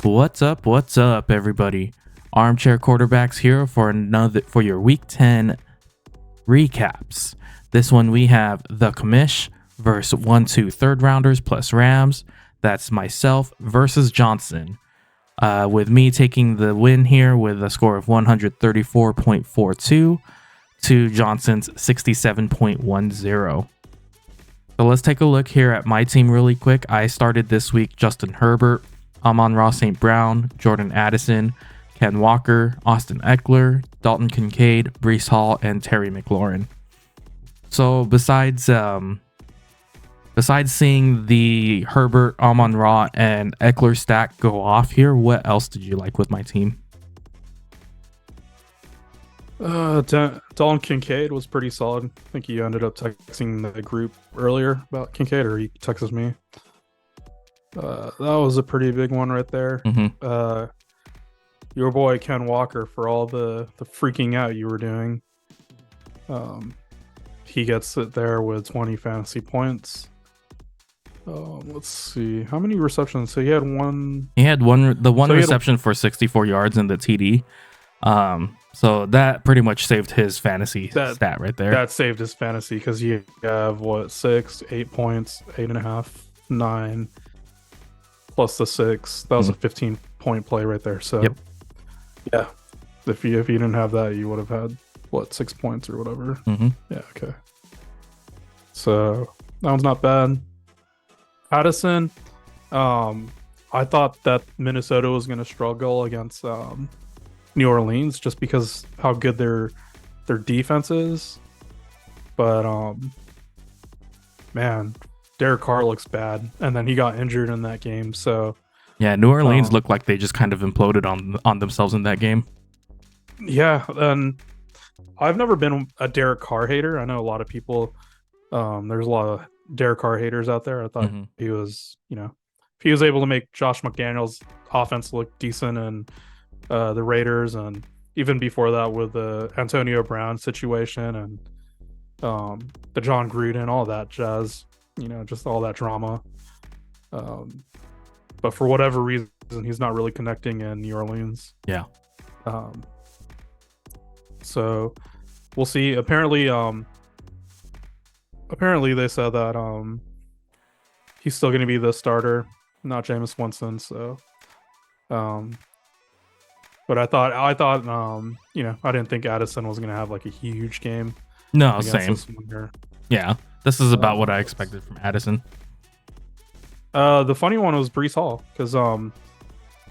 What's up, everybody? Armchair Quarterbacks here for your Week 10 recaps. This one we have the Commish versus 1-2 third rounders plus Rams. That's myself versus Johnson. With me taking the win here with a score of 134.42 to Johnson's 67.10. So let's take a look here at my team really quick. I started this week Justin Herbert, Amon-Ra St. Brown, Jordan Addison, Ken Walker, Austin Eckler, Dalton Kincaid, Breece Hall, and Terry McLaurin. So besides seeing the Herbert, Amon-Ra, and Eckler stack go off here, what else did you like with my team? Dalton Kincaid was pretty solid. I think you ended up texting the group earlier about Kincaid, or he texted me. That was a pretty big one right there. Mm-hmm. Your boy Ken Walker, for all the freaking out you were doing, he gets it there with 20 fantasy points. Let's see, how many receptions? So he had one. He had one reception for 64 yards in the TD. So that pretty much saved his fantasy stat right there. That saved his fantasy because you have 6, 8 points, 8.5, 9, plus the 6. That was a 15-point play right there. So yep. Yeah, if you didn't have that, you would have had 6 points or whatever. Mm-hmm. Yeah, okay. So that one's not bad. Addison, I thought that Minnesota was going to struggle against New Orleans just because how good their defense is, but man, Derek Carr looks bad, and then he got injured in that game. So yeah, New Orleans looked like they just kind of imploded on themselves in that game. Yeah, and I've never been a Derek Carr hater. I know a lot of people. There's a lot of Derek Carr haters out there. I thought he was, if he was able to make Josh McDaniels' offense look decent and the Raiders, and even before that with the Antonio Brown situation and the John Gruden, all that jazz, just all that drama. But for whatever reason, he's not really connecting in New Orleans. Yeah. So we'll see. Apparently they said that he's still going to be the starter, not Jameis Winston. So, but I thought I didn't think Addison was going to have like a huge game. No, same. Yeah, this is about what I expected from Addison. The funny one was Breece Hall, because I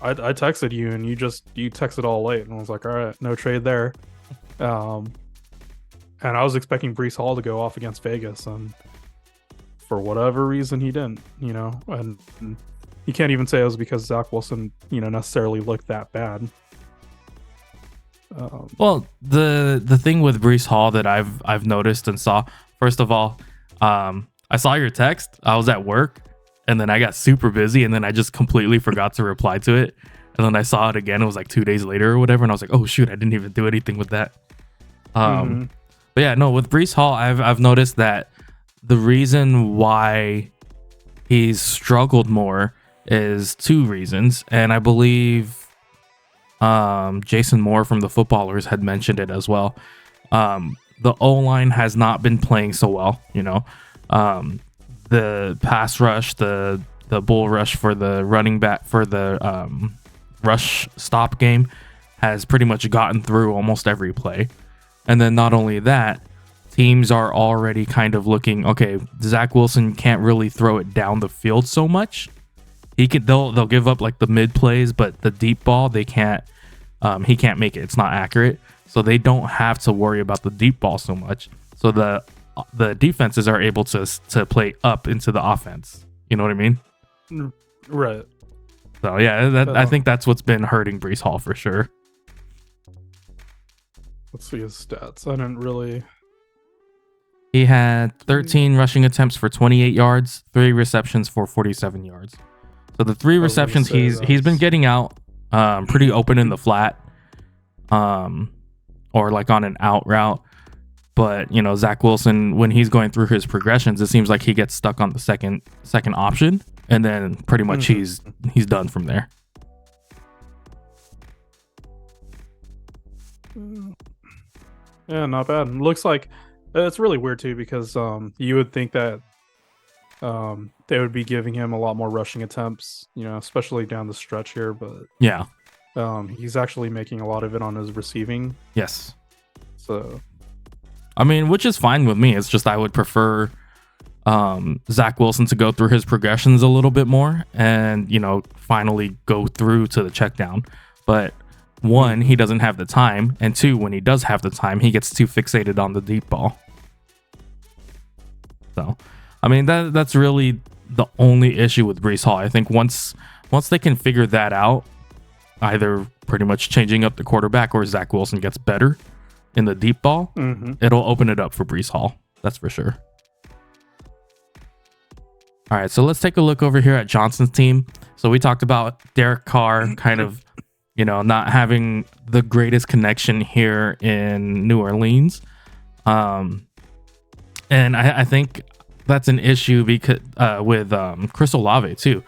texted you and you texted all late, and I was like, all right, no trade there. And I was expecting Breece Hall to go off against Vegas, and for whatever reason he didn't, and you can't even say it was because Zach Wilson, necessarily looked that bad. Well, the thing with Breece Hall that I've noticed and saw, first of all, I saw your text. I was at work, and then I got super busy, and then I just completely forgot to reply to it. And then I saw it again. It was like 2 days later or whatever, and I was like, oh shoot, I didn't even do anything with that. But yeah, no, with Breece Hall, I've noticed that the reason why he's struggled more is 2 reasons, and I believe Jason Moore from the Footballers had mentioned it as well. The O-line has not been playing so well, the pass rush, the bull rush for the running back for the rush stop game has pretty much gotten through almost every play. And then not only that, teams are already kind of looking, okay, Zach Wilson can't really throw it down the field so much. They'll give up like the mid plays, but the deep ball he can't make it. It's not accurate. So they don't have to worry about the deep ball so much. So the defenses are able to play up into the offense. You know what I mean? Right. So yeah, I think that's what's been hurting Breece Hall for sure. Let's see his stats. I didn't really. He had 13 rushing attempts for 28 yards, 3 receptions for 47 yards. So the 3 receptions he's been getting out pretty open in the flat, or like on an out route. But Zach Wilson, when he's going through his progressions, it seems like he gets stuck on the second option, and then pretty much he's done from there. Yeah, not bad. Looks like it's really weird too because you would think that they would be giving him a lot more rushing attempts, especially down the stretch here, but Yeah. he's actually making a lot of it on his receiving. Yes. So, I mean, which is fine with me. It's just I would prefer Zach Wilson to go through his progressions a little bit more and, finally go through to the check down. But one, he doesn't have the time. And two, when he does have the time, he gets too fixated on the deep ball. So, I mean, that's really the only issue with Breece Hall. I think once they can figure that out, either pretty much changing up the quarterback or Zach Wilson gets better in the deep ball, it'll open it up for Breece Hall. That's for sure. All right, so let's take a look over here at Johnson's team. So we talked about Derek Carr kind of, not having the greatest connection here in New Orleans. And I think that's an issue because with Chris Olave too.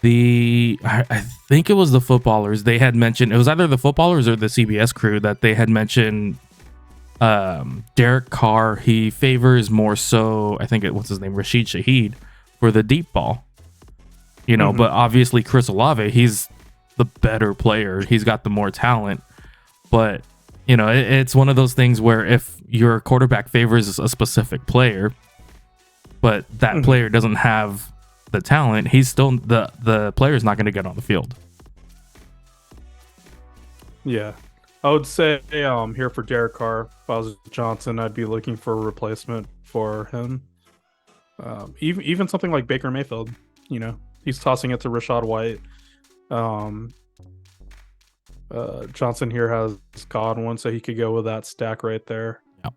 I think it was the footballers. They had mentioned, it was either the footballers or the CBS crew that they had mentioned Derek Carr, he favors more so, I think what's his name, Rashid Shaheed, for the deep ball. But obviously Chris Olave, he's the better player. He's got the more talent. But, it's one of those things where if your quarterback favors a specific player, but that player doesn't have the talent, he's still the player's not going to get on the field. Yeah. I would say here for Derek Carr, if I was Johnson, I'd be looking for a replacement for him. Even something like Baker Mayfield, he's tossing it to Rachaad White. Johnson here has Godwin, so he could go with that stack right there. Yep.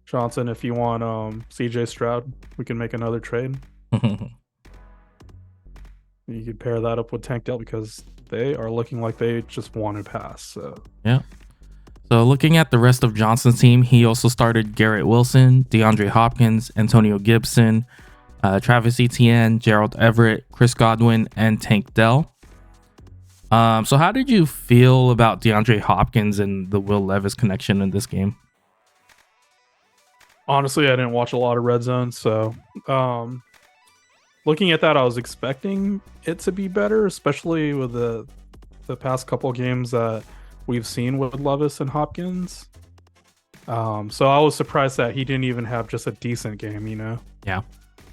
Johnson, if you want CJ Stroud, we can make another trade. You could pair that up with Tank Dell because they are looking like they just want to pass. So yeah. So looking at the rest of Johnson's team, he also started Garrett Wilson, DeAndre Hopkins, Antonio Gibson, Travis Etienne, Gerald Everett, Chris Godwin, and Tank Dell. So how did you feel about DeAndre Hopkins and the Will Levis connection in this game? Honestly, I didn't watch a lot of Red Zone, so looking at that, I was expecting it to be better, especially with the past couple games that we've seen with Levis and Hopkins. So I was surprised that he didn't even have just a decent game, Yeah.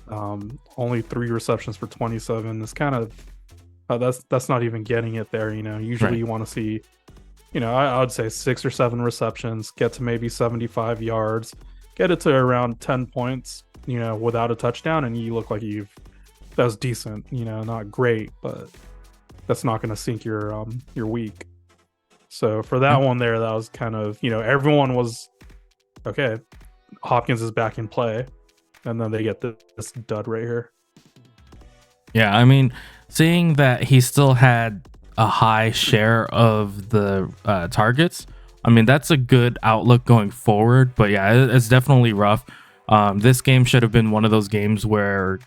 Only 3 receptions for 27 is kind of that's not even getting it there. Usually Right. You want to see, I would say 6 or 7 receptions, get to maybe 75 yards, get it to around 10 points, without a touchdown, and you look like that was decent, not great, but that's not going to sink your week. So for that one there, that was kind of, everyone was okay. Hopkins is back in play, and then they get this dud right here. Yeah, I mean, seeing that he still had a high share of the targets, I mean, that's a good outlook going forward. But yeah, it's definitely rough. This game should have been one of those games where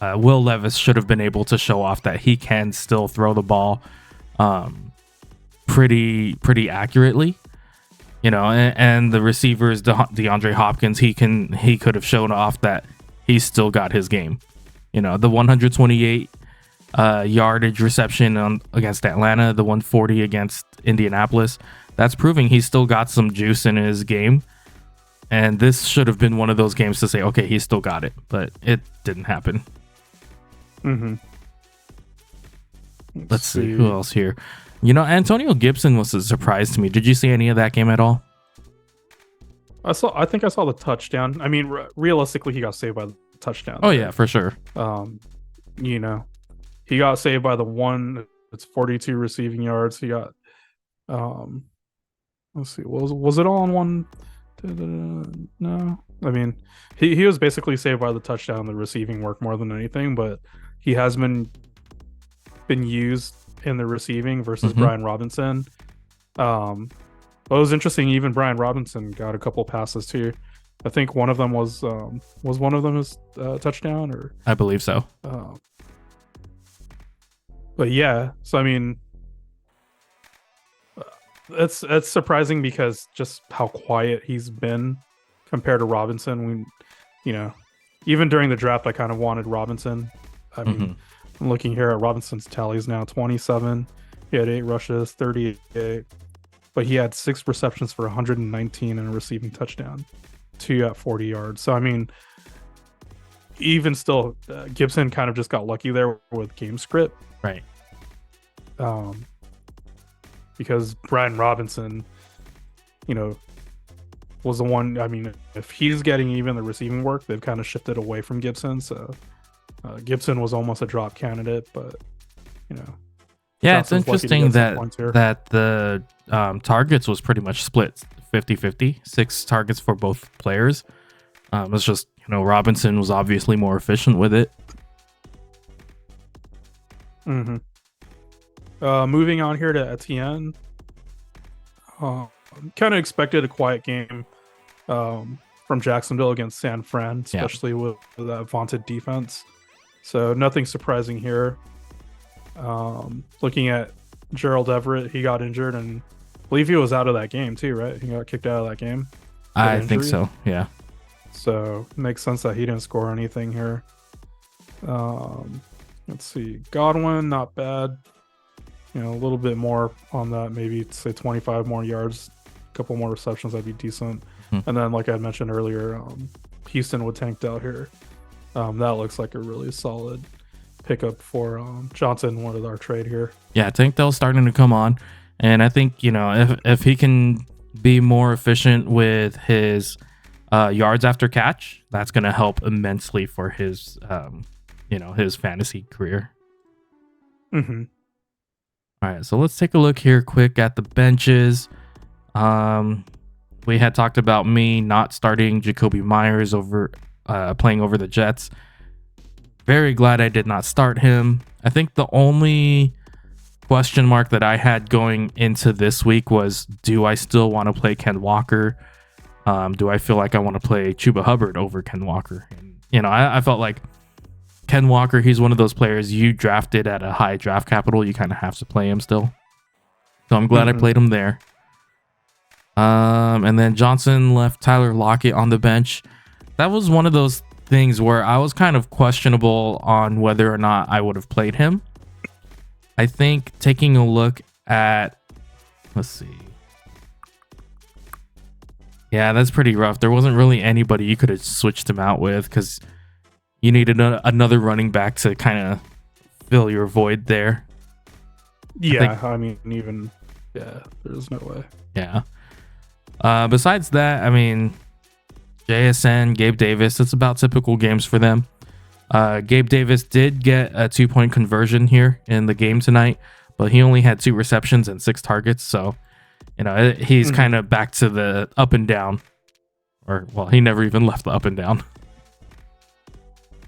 Will Levis should have been able to show off that he can still throw the ball pretty accurately. And the receivers, DeAndre Hopkins, he could have shown off that he's still got his game. The 128 yardage reception against Atlanta, the 140 against Indianapolis, that's proving he's still got some juice in his game. And this should have been one of those games to say, okay, he's still got it, but it didn't happen. Let's see who else here. Antonio Gibson was a surprise to me. Did you see any of that game at all? I think I saw the touchdown. I mean, realistically, he got saved by the touchdown. Oh yeah, for sure. He got saved by the one. It's 42 receiving yards. He got. Let's see. Was it all on one? No. I mean, he was basically saved by the touchdown, the receiving work more than anything. But he has been used in the receiving versus Brian Robinson. It was interesting. Even Brian Robinson got a couple passes too. I think one of them was one of them his touchdown, or I believe so. But yeah, so I mean, It's surprising because just how quiet he's been compared to Robinson. Even during the draft, I kind of wanted Robinson. I mean, I'm looking here at Robinson's tallies now: 27. He had 8 rushes, 38, but he had 6 receptions for 119 and a receiving touchdown, 2 at 40 yards. So I mean, even still, Gibson kind of just got lucky there with game script, right? Because Brian Robinson, was the one. I mean, if he's getting even the receiving work, they've kind of shifted away from Gibson. So Gibson was almost a drop candidate, but yeah, Johnson's it's interesting that the targets was pretty much split 50-50, 6 targets for both players. It's just Robinson was obviously more efficient with it. Moving on here to Etienne. Kind of expected a quiet game from Jacksonville against San Fran, especially with that vaunted defense. So nothing surprising here. Looking at Gerald Everett, he got injured, and I believe he was out of that game too, right? He got kicked out of that game. I think so, yeah. So it makes sense that he didn't score anything here. Let's see. Godwin, not bad. A little bit more on that, maybe say 25 more yards, a couple more receptions, that'd be decent. And then, like I mentioned earlier, Houston would tanked out here. That looks like a really solid pickup for Johnson with our trade here. Yeah, Tankdale's starting to come on, and I think if he can be more efficient with his yards after catch, that's going to help immensely for his his fantasy career. All right, so let's take a look here quick at the benches. We had talked about me not starting Jacoby Myers over playing over the Jets. Very glad I did not start him. I think the only question mark that I had going into this week was, do I still want to play Ken Walker? Do I feel like I want to play Chuba Hubbard over Ken Walker? And, I felt like Ken Walker, he's one of those players you drafted at a high draft capital. You kind of have to play him still. So I'm glad I played him there. And then Johnson left Tyler Lockett on the bench. That was one of those things where I was kind of questionable on whether or not I would have played him. I think taking a look at, let's see. Yeah, that's pretty rough. There wasn't really anybody you could have switched him out with because you needed another running back to kind of fill your void there. Yeah, there's no way. Yeah. Besides that, I mean, JSN, Gabe Davis, it's about typical games for them. Gabe Davis did get a 2-point conversion here in the game tonight, but he only had 2 receptions and 6 targets. So, he's kind of back to the up and down. Or, well, he never even left the up and down.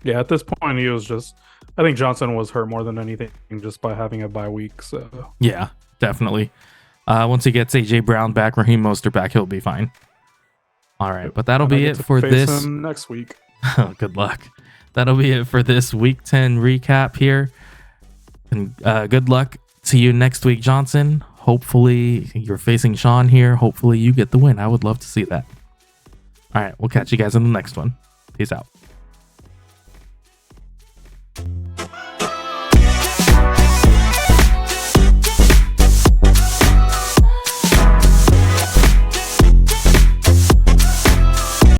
Yeah, at this point, I think Johnson was hurt more than anything just by having a bye week. So yeah, definitely. Once he gets AJ Brown back, Raheem Mostert back, he'll be fine. All right, but that'll be it for this next week. Good luck. That'll be it for this week 10 recap here. And good luck to you next week, Johnson. Hopefully you're facing Shawn here. Hopefully you get the win. I would love to see that. All right, we'll catch you guys in the next one. Peace out.